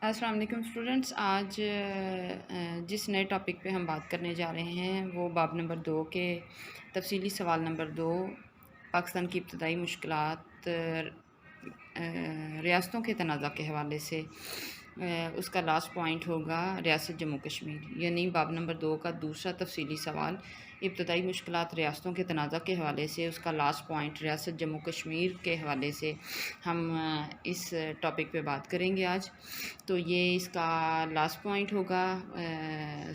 अस्सलाम वालेकुम स्टूडेंट्स। आज जिस नए टॉपिक पे हम बात करने जा रहे हैं वो बाब नंबर 2 के तफसीली सवाल नंबर 2 पाकिस्तान की इब्तदाई मुश्किलात रियासतों के तनाज़ा के हवाले से उसका लास्ट पॉइंट होगा रियासत जम्मू कश्मीर, यानी बाब नंबर 2 का दूसरा तफसीली सवाल इब्तदाई मुश्किलात रियासतों के तनाज़ा के हवाले से उसका लास्ट पॉइंट रियासत जम्मू कश्मीर के हवाले से हम इस टॉपिक पे बात करेंगे आज। तो ये इसका लास्ट पॉइंट होगा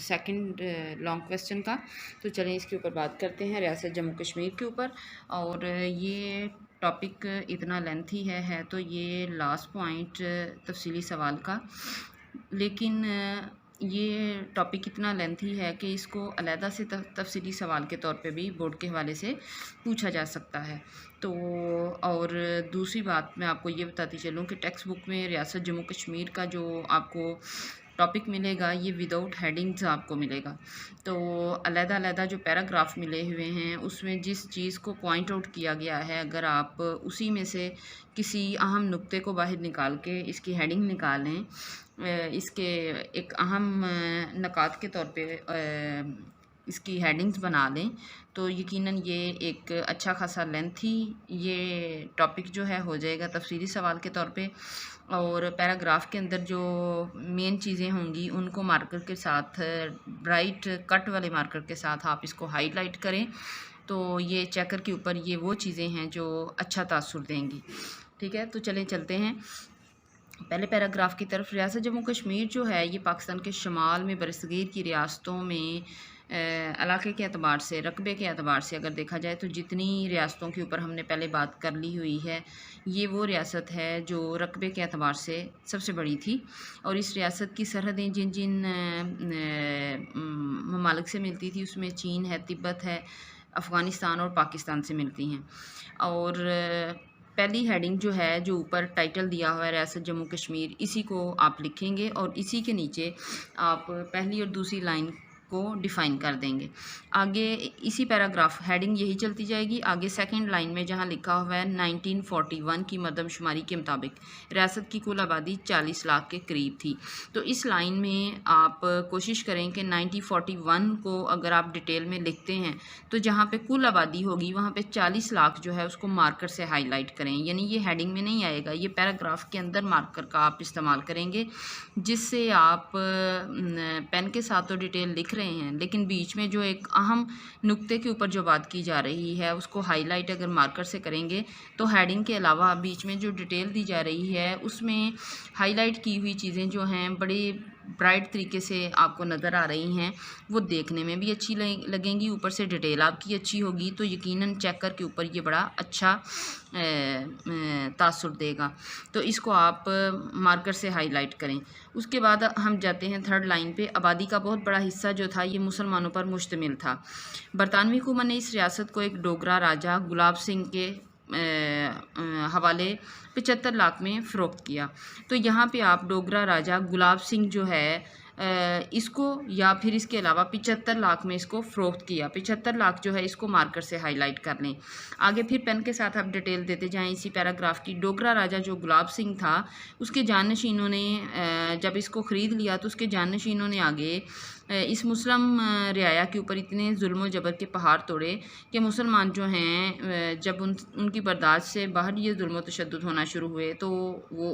सेकंड लॉन्ग क्वेश्चन का। तो चलें इसके ऊपर बात करते हैं, रियासत जम्मू कश्मीर के ऊपर। और ये टॉपिक इतना लेंथी है तो ये लास्ट पॉइंट तफसीली सवाल का, लेकिन ये टॉपिक इतना लेंथी है कि इसको अलहदा से तफसीली सवाल के तौर पे भी बोर्ड के हवाले से पूछा जा सकता है। तो और दूसरी बात मैं आपको ये बताती चलूँ कि टेक्स्ट बुक में रियासत जम्मू कश्मीर का जो आपको टॉपिक मिलेगा ये विदाउट हेडिंग्स आपको मिलेगा। तो अलहदा जो पैराग्राफ मिले हुए हैं उसमें जिस चीज़ को पॉइंट आउट किया गया है, अगर आप उसी में से किसी अहम नुक्ते को बाहर निकाल के इसकी हेडिंग निकालें, इसके एक अहम नकात के तौर पे इसकी हेडिंग्स बना लें, तो यकीनन ये एक अच्छा खासा लेंथी ये टॉपिक जो है हो जाएगा तफसीली सवाल के तौर पे। और पैराग्राफ के अंदर जो मेन चीज़ें होंगी उनको मार्कर के साथ, ब्राइट कट वाले मार्कर के साथ आप इसको हाईलाइट करें, तो ये चेकर के ऊपर ये वो चीज़ें हैं जो अच्छा तासुर देंगी। ठीक है, तो चलें चलते हैं पहले पैराग्राफ की तरफ। रियासत जम्मू कश्मीर जो है ये पाकिस्तान के शुमाल में बरसगीर की रियासतों में इलाके के अतबार से, रकबे के अतबार से अगर देखा जाए तो जितनी रियासतों के ऊपर हमने पहले बात कर ली हुई है, ये वो रियासत है जो रकबे के अतबार से सबसे बड़ी थी। और इस रियासत की सरहदें जिन जिन ममालिक से मिलती थी उसमें चीन है, तिब्बत है, अफ़गानिस्तान और पाकिस्तान से मिलती हैं। और पहली हेडिंग जो है, जो ऊपर टाइटल दिया हुआ है रियासत जम्मू कश्मीर, इसी को आप लिखेंगे और इसी के नीचे आप पहली और दूसरी लाइन को डिफ़ाइन कर देंगे। आगे इसी पैराग्राफ हेडिंग यही चलती जाएगी। आगे सेकंड लाइन में जहां लिखा हुआ है 1941 की मरदमशुमारी के मुताबिक रियासत की कुल आबादी 40 लाख के करीब थी। तो इस लाइन में आप कोशिश करें कि 1941 को अगर आप डिटेल में लिखते हैं तो जहाँ पे कुल आबादी होगी वहाँ पे 40 लाख जो है उसको मार्कर से हाईलाइट करें, यानी ये हेडिंग में नहीं आएगा, ये पैराग्राफ के अंदर मार्कर का आप इस्तेमाल करेंगे, जिससे आप पेन के साथ तो डिटेल लिख रहे हैं लेकिन बीच में जो एक अहम नुक्ते के ऊपर जो बात की जा रही है उसको हाईलाइट अगर मार्कर से करेंगे तो हेडिंग के अलावा बीच में जो डिटेल दी जा रही है उसमें हाईलाइट की हुई चीज़ें जो हैं बड़ी ब्राइट तरीके से आपको नज़र आ रही हैं, वो देखने में भी अच्छी लगेंगी, ऊपर से डिटेल आपकी अच्छी होगी, तो यकीनन चेकर के ऊपर ये बड़ा अच्छा तासुर देगा। तो इसको आप मार्कर से हाईलाइट करें। उसके बाद हम जाते हैं थर्ड लाइन पे। आबादी का बहुत बड़ा हिस्सा जो था ये मुसलमानों पर मुश्तमिल था। बरतानवी हुकूमत ने इस रियासत को एक डोगरा राजा गुलाब सिंह के हवाले 75 लाख में फ़रोख्त किया। तो यहाँ पे आप डोगरा राजा गुलाब सिंह जो है इसको, या फिर इसके अलावा 75 लाख में इसको फ़रोख्त किया, 75 लाख जो है इसको मार्कर से हाईलाइट कर लें। आगे फिर पेन के साथ आप डिटेल देते जाएं इसी पैराग्राफ की। डोगरा राजा जो गुलाब सिंह था उसके जानशीनों ने जब इसको ख़रीद लिया तो उसके जानशीनों ने आगे इस मुस्लिम रियाया के ऊपर इतने जुल्म जबर के पहाड़ तोड़े कि मुसलमान जो हैं जब उनकी बर्दाश्त से बाहर ये जुल्म तशद्दुद होना शुरू हुए तो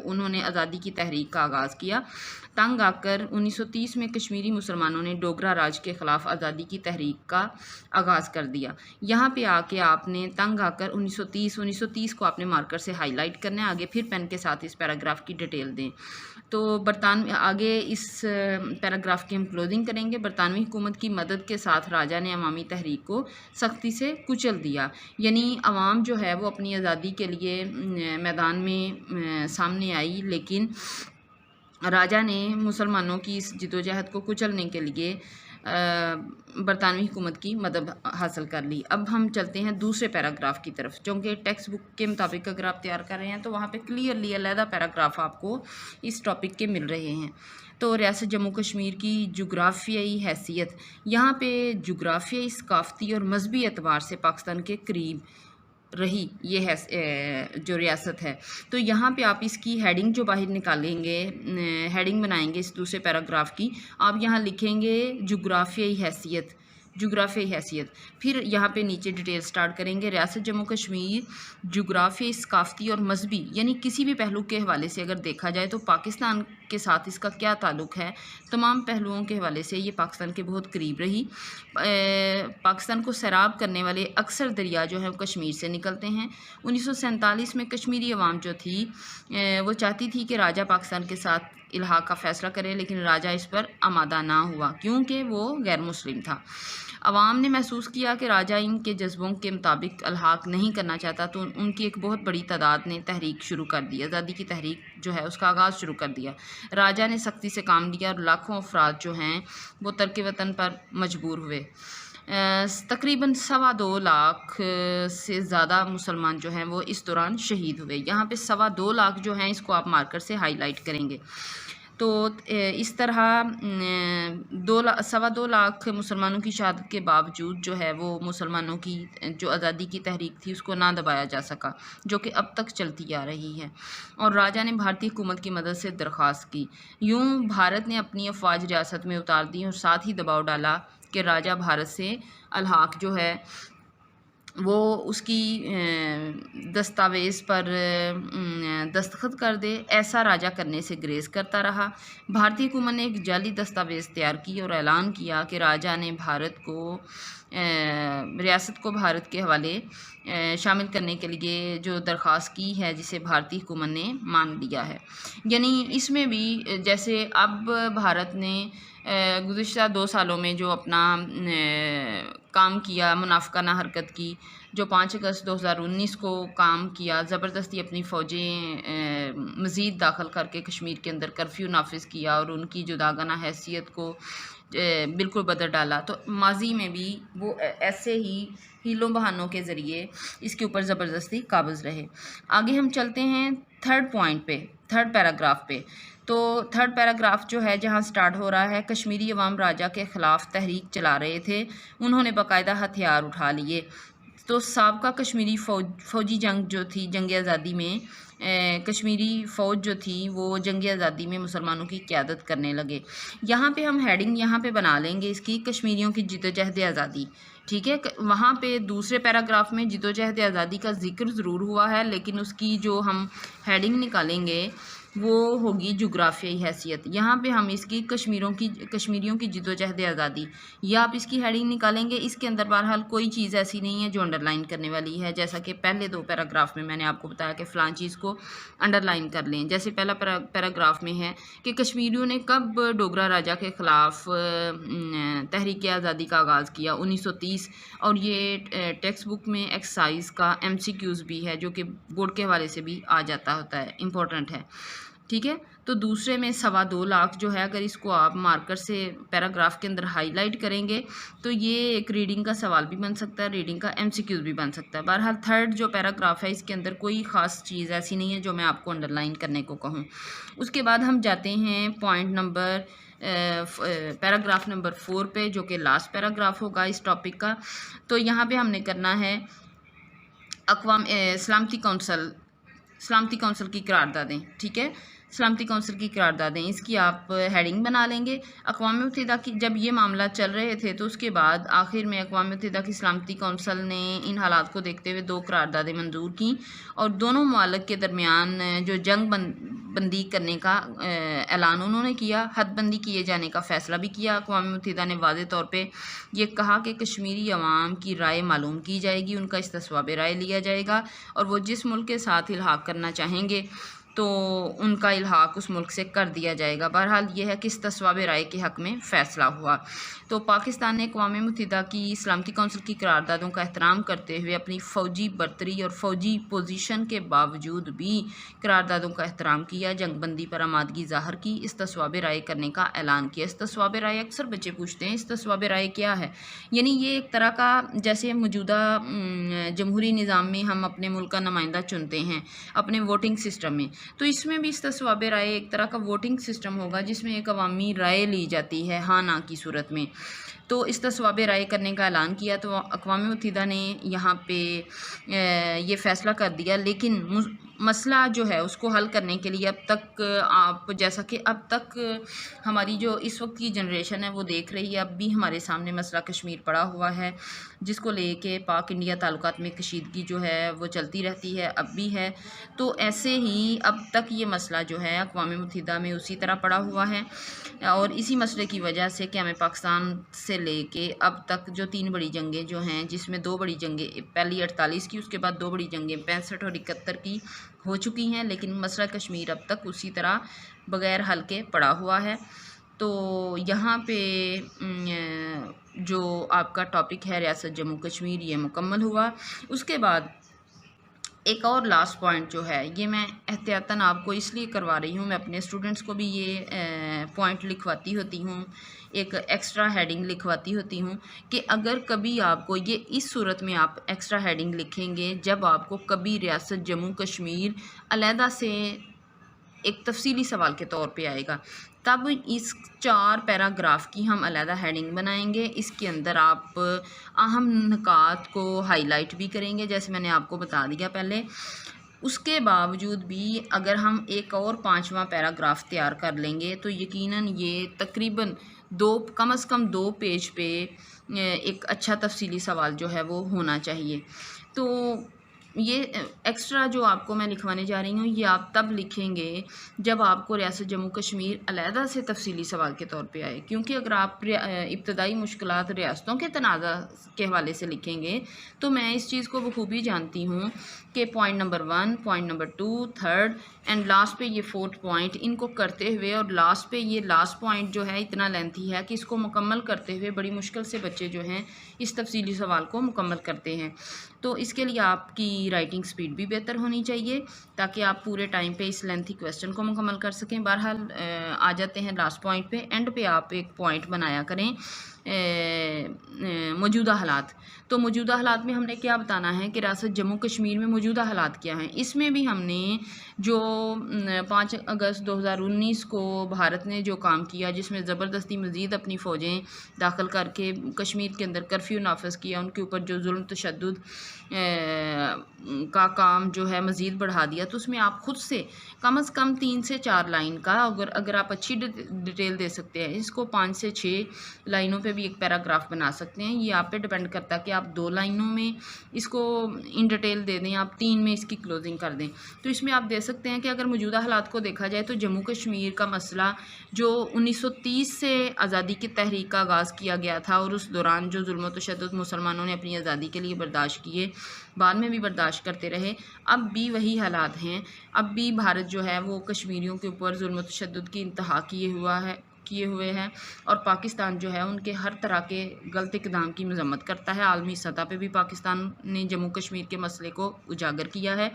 उन्होंने आज़ादी की तहरीक का आगाज़ किया। तंग आकर 1930 में कश्मीरी मुसलमानों ने डोगरा राज के ख़िलाफ़ आज़ादी की तहरीक का आगाज़ कर दिया। यहाँ पे आके आपने तंग आकर 1930 को आपने मार्कर से हाईलाइट करना है। आगे फिर पेन के साथ इस पैराग्राफ की डिटेल दें। तो आगे इस पैराग्राफ की हम क्लोजिंग करेंगे। बरतानवी हुकूमत की मदद के साथ राजा ने अवामी तहरीक को सख्ती से कुचल दिया, यानी अवाम जो है वो अपनी आज़ादी के लिए मैदान में सामने आई, लेकिन राजा ने मुसलमानों की इस जिदोजहद को कुचलने के लिए बरतानवी हुकूमत की मदद हासिल कर ली। अब हम चलते हैं दूसरे पैराग्राफ की तरफ, जो कि टेक्स्ट बुक के मुताबिक अगर आप तैयार कर रहे हैं तो वहाँ पे क्लियरली अलहदा पैराग्राफ आपको इस टॉपिक के मिल रहे हैं। तो रियासत जम्मू कश्मीर की जोग्राफियाई हैसियत, यहाँ पे जोग्राफियाई, सकाफ़ती और मजहबी एतबार से पाकिस्तान के करीब रही ये है जो रियासत है। तो यहाँ पे आप इसकी हेडिंग जो बाहर निकालेंगे, हेडिंग बनाएंगे इस दूसरे पैराग्राफ की, आप यहाँ लिखेंगे जुग्राफियाई हैसियत, जुग्राफियाई हैसियत। फिर यहाँ पे नीचे डिटेल स्टार्ट करेंगे। रियासत जम्मू कश्मीर जुग्राफियाई, सकाफ़ती और मजहबी यानी किसी भी पहलू के हवाले से अगर देखा जाए तो पाकिस्तान के साथ इसका क्या ताल्लुक़ है, तमाम पहलुओं के हवाले से ये पाकिस्तान के बहुत करीब रही। पाकिस्तान को सैराब करने वाले अक्सर दरिया जो है वो कश्मीर से निकलते हैं। 1947 में कश्मीरी अवाम जो थी वो चाहती थी कि राजा पाकिस्तान के साथ इल्हाक का फ़ैसला करे, लेकिन राजा इस पर आमादा ना हुआ क्योंकि वो गैर मुस्लिम था। अवाम ने महसूस किया कि राजा इनके जज्बों के मुताबिक इल्हाक नहीं करना चाहता, तो उनकी एक बहुत बड़ी तादाद ने तहरीक शुरू कर दी, आज़ादी की तहरीक जो है उसका आगाज़ शुरू कर दिया। राजा ने सख्ती से काम लिया और लाखों अफराद जो हैं वो तर्क वतन पर मजबूर हुए। तकरीबन 2.25 लाख से ज़्यादा मुसलमान जो हैं वो इस दौरान शहीद हुए। यहाँ पे 2.25 लाख जो हैं इसको आप मार्कर से हाईलाइट करेंगे। तो इस तरह 2.25 लाख मुसलमानों की शहादत के बावजूद जो है वो मुसलमानों की जो आज़ादी की तहरीक थी उसको ना दबाया जा सका, जो कि अब तक चलती आ रही है। और राजा ने भारतीय हुकूमत की मदद से दरख्वास्त की। यूँ भारत ने अपनी अफवाज रियासत में उतार दी और साथ ही दबाव डाला कि राजा भारत से इल्हाक जो है वो उसकी दस्तावेज़ पर दस्तखत कर दे। ऐसा राजा करने से ग्रेज़ करता रहा। भारतीय हुकूमत ने एक जाली दस्तावेज़ तैयार की और ऐलान किया कि राजा ने रियासत को भारत के हवाले शामिल करने के लिए जो दरख्वास्त की है, जिसे भारतीय हुकूमत ने मान लिया है। यानी इसमें भी जैसे अब भारत ने गुज़िश्ता 2 सालों में जो अपना काम किया, मुनाफिकाना हरकत की, जो 5 अगस्त 2019 को काम किया, ज़बरदस्ती अपनी फ़ौजें मज़ीद दाखिल करके कश्मीर के अंदर कर्फ्यू नाफिज किया और उनकी जुदागाना हैसियत को बिल्कुल बदल डाला। तो माजी में भी वो ऐसे ही हीलों बहानों के ज़रिए इसके ऊपर ज़बरदस्ती काबिज़ रहे। आगे हम चलते हैं थर्ड पॉइंट पे, थर्ड पैराग्राफ पे। तो थर्ड पैराग्राफ जो है जहाँ स्टार्ट हो रहा है, कश्मीरी अवाम राजा के ख़िलाफ़ तहरीक चला रहे थे, उन्होंने बाकायदा हथियार उठा लिए। तो साबका कश्मीरी फ़ौजी जंग जो थी, जंग आज़ादी में कश्मीरी फ़ौज जो थी वो जंग आज़ादी में मुसलमानों की क़यादत करने लगे। यहाँ पे हम हेडिंग यहाँ पे बना लेंगे इसकी, कश्मीरियों की जिद्दोजहद आज़ादी। ठीक है, वहाँ पे दूसरे पैराग्राफ में जिद्दोजहद आज़ादी का जिक्र ज़रूर हुआ है, लेकिन उसकी जो हम हेडिंग निकालेंगे वो होगी जुग्राफियाई हैसियत। यहाँ पे हम इसकी कश्मीरियों की जिद्दोजहद आज़ादी, या आप इसकी हेडिंग निकालेंगे। इसके अंदर बहरहाल कोई चीज़ ऐसी नहीं है जो अंडरलाइन करने वाली है, जैसा कि पहले 2 पैराग्राफ में मैंने आपको बताया कि फ़लाँ चीज़ को अंडरलाइन कर लें। जैसे पहला पैराग्राफ में है कि कश्मीरियों ने कब डोगरा राजा के ख़िलाफ़ तहरीक आज़ादी का आगाज़ किया, 1930। और ये टेक्स्ट बुक में एक्सरसाइज का MCQs भी है, जो कि बोर्ड के हवाले से भी आ जाता होता है, इम्पोर्टेंट है। ठीक है, तो दूसरे में 2.25 लाख जो है, अगर इसको आप मार्कर से पैराग्राफ के अंदर हाईलाइट करेंगे तो ये एक रीडिंग का सवाल भी बन सकता है, रीडिंग का MCQs भी बन सकता है। बहरहाल थर्ड जो पैराग्राफ है इसके अंदर कोई ख़ास चीज़ ऐसी नहीं है जो मैं आपको अंडरलाइन करने को कहूँ। उसके बाद हम जाते हैं पॉइंट नंबर पैराग्राफ नंबर 4 पे, जो कि लास्ट पैराग्राफ होगा इस टॉपिक का। तो यहाँ पे हमने करना है सलामती कौंसल की करारदादें। ठीक है, सलामती कौंसिल की करारदादें, इसकी आप हेडिंग बना लेंगे। अक़वाम मुत्तहिदा की जब ये मामला चल रहे थे तो उसके बाद आखिर में अक़वाम मुत्तहिदा की सलामती कौंसिल ने इन हालात को देखते हुए 2 करारदादें मंजूर की और दोनों मुआलिक के दरमियान जो जंग बंदी करने का ऐलान उन्होंने किया, हदबंदी किए जाने का फ़ैसला भी किया। अक़वाम मुत्तहिदा ने वाज़ेह तौर पे ये कहा कि कश्मीरी अवाम की राय मालूम की जाएगी, उनका इस्तिस्वाब राय लिया जाएगा और वो जिस मुल्क के साथ इल्हाक करना चाहेंगे तो उनका इल्हाक उस मुल्क से कर दिया जाएगा। बहरहाल ये है कि इस्तिस्वाब राय के हक़ में फ़ैसला हुआ। तो पाकिस्तान ने अक़वाम मुत्तहिदा की सलामती कौंसिल की करारदादों का एहतराम करते हुए अपनी फ़ौजी बर्तरी और फ़ौजी पोजीशन के बावजूद भी करारदादों का एहतराम किया, जंगबंदी पर आमादगी ज़ाहिर की, इस्तिस्वाब राय करने का ऐलान किया। इस्तिस्वाब राय अक्सर बच्चे पूछते हैं, इस्तिस्वाब राय क्या है? यानी ये एक तरह का, जैसे मौजूदा जमहूरी निज़ाम में हम अपने मुल्क का नुमाइंदा चुनते हैं अपने वोटिंग सिस्टम में, तो इसमें भी इस्तिस्वाब राय एक तरह का वोटिंग सिस्टम होगा जिसमें एक अवामी राय ली जाती है हाँ ना की सूरत में। तो इस्तिस्वाब राय करने का ऐलान किया, तो अक़वाम मुत्तहिदा ने यहाँ पे ये फ़ैसला कर दिया। लेकिन मसला जो है उसको हल करने के लिए अब तक आप जैसा कि अब तक हमारी जो इस वक्त की जनरेशन है वो देख रही है, अब भी हमारे सामने मसला कश्मीर पड़ा हुआ है, जिसको लेके पाक इंडिया ताल्लुकात में कशीदगी जो है वो चलती रहती है, अब भी है। तो ऐसे ही अब तक ये मसला जो है अक़वाम मुत्तहिदा में उसी तरह पड़ा हुआ है, और इसी मसले की वजह से कि हमें पाकिस्तान से लेके अब तक जो 3 बड़ी जंगें जो हैं, जिसमें 2 बड़ी जंगें, पहली 48 की, उसके बाद 2 बड़ी जंगें 65 और 71 की हो चुकी हैं, लेकिन मसला कश्मीर अब तक उसी तरह बग़ैर हल के पड़ा हुआ है। तो यहाँ पे जो आपका टॉपिक है रियासत जम्मू कश्मीर, ये मुकम्मल हुआ। उसके बाद एक और लास्ट पॉइंट जो है, ये मैं एहतियातन आपको इसलिए करवा रही हूँ, मैं अपने स्टूडेंट्स को भी ये पॉइंट लिखवाती होती हूँ, एक एक्स्ट्रा हेडिंग लिखवाती होती हूँ कि अगर कभी आपको ये इस सूरत में आप एक्स्ट्रा हेडिंग लिखेंगे जब आपको कभी रियासत जम्मू कश्मीर अलहदा से एक तफसीली सवाल के तौर पे आएगा, तब इस 4 पैराग्राफ की हम अलहदा हेडिंग बनाएंगे। इसके अंदर आप अहम नुकात को हाईलाइट भी करेंगे, जैसे मैंने आपको बता दिया पहले। उसके बावजूद भी अगर हम एक और 5वां पैराग्राफ तैयार कर लेंगे तो यकीनन ये तकरीबन कम से कम 2 पेज पे एक अच्छा तफसीली सवाल जो है वो होना चाहिए। तो ये एक्स्ट्रा जो आपको मैं लिखवाने जा रही हूँ, ये आप तब लिखेंगे जब आपको रियासत जम्मू कश्मीर अलहदा से तफसीली सवाल के तौर पे आए, क्योंकि अगर आप इब्तदाई मुश्किलात रियासतों के तनाज़ा के हवाले से लिखेंगे तो मैं इस चीज़ को बखूबी जानती हूँ कि point number 1, point number 2, third and last पे ये 4th पॉइंट, इनको करते हुए, और लास्ट पे ये लास्ट पॉइंट जो है इतना लेंथी है कि इसको मुकम्मल करते हुए बड़ी मुश्किल से बच्चे जो हैं इस तफसीली सवाल को मुकम्मल करते हैं। तो इसके लिए आपकी राइटिंग स्पीड भी बेहतर होनी चाहिए ताकि आप पूरे टाइम पे इस लेंथी क्वेश्चन को मुकम्मल कर सकें। बहरहाल आ जाते हैं लास्ट पॉइंट पे। एंड पे आप एक पॉइंट बनाया करें मौजूदा हालात। तो मौजूदा हालात में हमने क्या बताना है कि रियासत जम्मू कश्मीर में मौजूदा हालात क्या हैं। इसमें भी हमने जो 5 अगस्त 2019 को भारत ने जो काम किया, जिसमें ज़बरदस्ती मज़ीद अपनी फ़ौजें दाखिल करके कश्मीर के अंदर कर्फ्यू नाफिज किया, उनके ऊपर जो जुल्म तशद्दुद का काम जो है मज़ीद बढ़ा दिया, तो उसमें आप ख़ुद से कम 3 से 4 लाइन का अगर आप अच्छी डिटेल दे सकते हैं, इसको 5 से 6 लाइनों पे भी एक पैराग्राफ बना सकते हैं। ये आप पे डिपेंड करता है कि आप 2 लाइनों में इसको इन डिटेल दे दें, आप 3 में इसकी क्लोजिंग कर दें। तो इसमें आप दे सकते हैं कि अगर मौजूदा हालात को देखा जाए तो जम्मू कश्मीर का मसला जो 1930 से आज़ादी की तहरीक का आगाज़ किया गया था, और उस दौरान जो जुल्म व तशद्दुद मुसलमानों ने अपनी आज़ादी के लिए बर्दाश्त किए, बाद में भी बर्दाश्त करते रहे, अब भी वही हालात हैं। अब भी भारत जो है वो कश्मीरियों के ऊपर जुल्म व तशद्दुद की इंतहा किए हुए हैं, और पाकिस्तान जो है उनके हर तरह के गलत इक़दाम की मज़म्मत करता है। आलमी सतह पे भी पाकिस्तान ने जम्मू कश्मीर के मसले को उजागर किया है,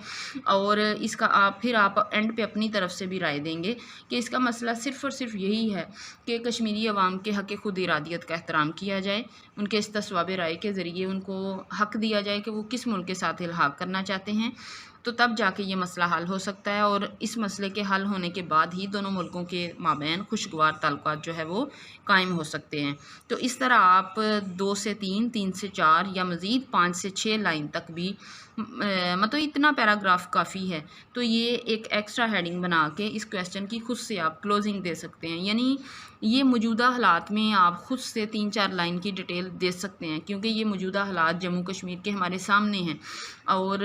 और इसका आप एंड पे अपनी तरफ से भी राय देंगे कि इसका मसला सिर्फ़ और सिर्फ यही है कि कश्मीरी अवाम के हक़ खुद इरादियत का एहतराम किया जाए, उनके इस्तिस्वाब राय के ज़रिए उनको हक़ दिया जाए कि वो किस मुल्क के साथ इल्हाक़ करना चाहते हैं, तो तब जाके ये मसला हल हो सकता है। और इस मसले के हल होने के बाद ही दोनों मुल्कों के माबैन खुशगवार ताल्लुकात जो है वो कायम हो सकते हैं। तो इस तरह आप 2 से 3, 3 से 4 या मज़ीद 5 से 6 लाइन तक भी मतलब इतना पैराग्राफ काफ़ी है। तो ये एक एक्स्ट्रा हेडिंग बना के इस क्वेश्चन की खुद से आप क्लोजिंग दे सकते हैं, यानी ये मौजूदा हालात में आप खुद से 3-4 लाइन की डिटेल दे सकते हैं, क्योंकि ये मौजूदा हालात जम्मू कश्मीर के हमारे सामने हैं, और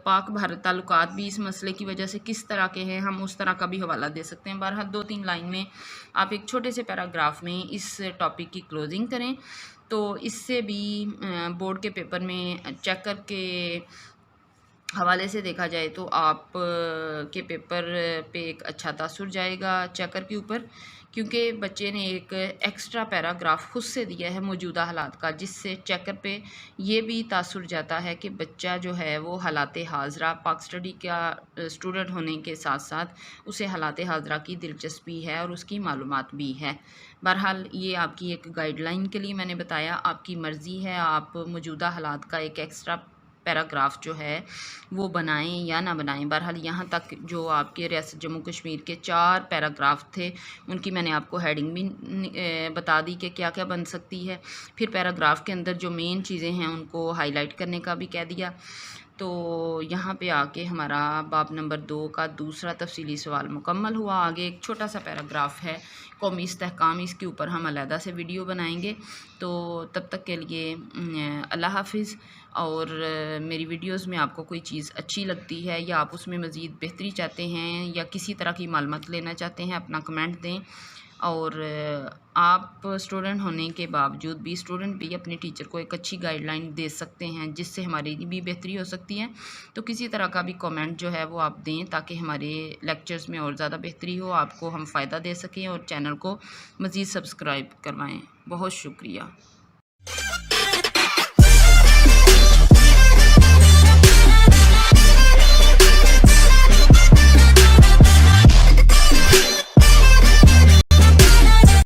पाक भारत ताल्लुकात भी इस मसले की वजह से किस तरह के हैं, हम उस तरह का भी हवाला दे सकते हैं। बहरहाल 2-3 लाइन में आप एक छोटे से पैराग्राफ में इस टॉपिक की क्लोजिंग करें, तो इससे भी बोर्ड के पेपर में चेक करके हवाले से देखा जाए तो आप के पेपर पे एक अच्छा तासुर जाएगा चेकर के ऊपर, क्योंकि बच्चे ने एक एक्स्ट्रा पैराग्राफ खुद से दिया है मौजूदा हालात का, जिससे चेकर पे ये भी तासुर जाता है कि बच्चा जो है वो हालात हाज़रा पाक स्टडी का स्टूडेंट होने के साथ साथ उसे हालात हाज़रा की दिलचस्पी है और उसकी मालूमात भी है। बहरहाल ये आपकी एक गाइडलाइन के लिए मैंने बताया, आपकी मर्ज़ी है, आप मौजूदा हालात का एक एक्स्ट्रा पैराग्राफ जो है वो बनाएं या ना बनाएं। बहरहाल यहाँ तक जो आपके रियासत जम्मू कश्मीर के 4 पैराग्राफ थे उनकी मैंने आपको हेडिंग भी बता दी कि क्या क्या बन सकती है। फिर पैराग्राफ के अंदर जो मेन चीज़ें हैं उनको हाईलाइट करने का भी कह दिया। तो यहाँ पे आके हमारा बाब नंबर 2 का दूसरा तफसीली सवाल मुकम्मल हुआ। आगे एक छोटा सा पैराग्राफ है कौमी इस्तेहकाम, इसके ऊपर हम अलहदा से वीडियो बनाएंगे। तो तब तक के लिए अल्लाह हाफिज़। और मेरी वीडियोस में आपको कोई चीज़ अच्छी लगती है या आप उसमें मज़ीद बेहतरी चाहते हैं या किसी तरह की मालूमात लेना चाहते हैं, अपना कमेंट दें। और आप स्टूडेंट होने के बावजूद भी स्टूडेंट भी अपने टीचर को एक अच्छी गाइडलाइन दे सकते हैं जिससे हमारी भी बेहतरी हो सकती है। तो किसी तरह का भी कमेंट जो है वो आप दें ताकि हमारे लेक्चर्स में और ज़्यादा बेहतरी हो, आपको हम फ़ायदा दे सकें और चैनल को मज़ीद सब्सक्राइब करवाएं। बहुत शुक्रिया।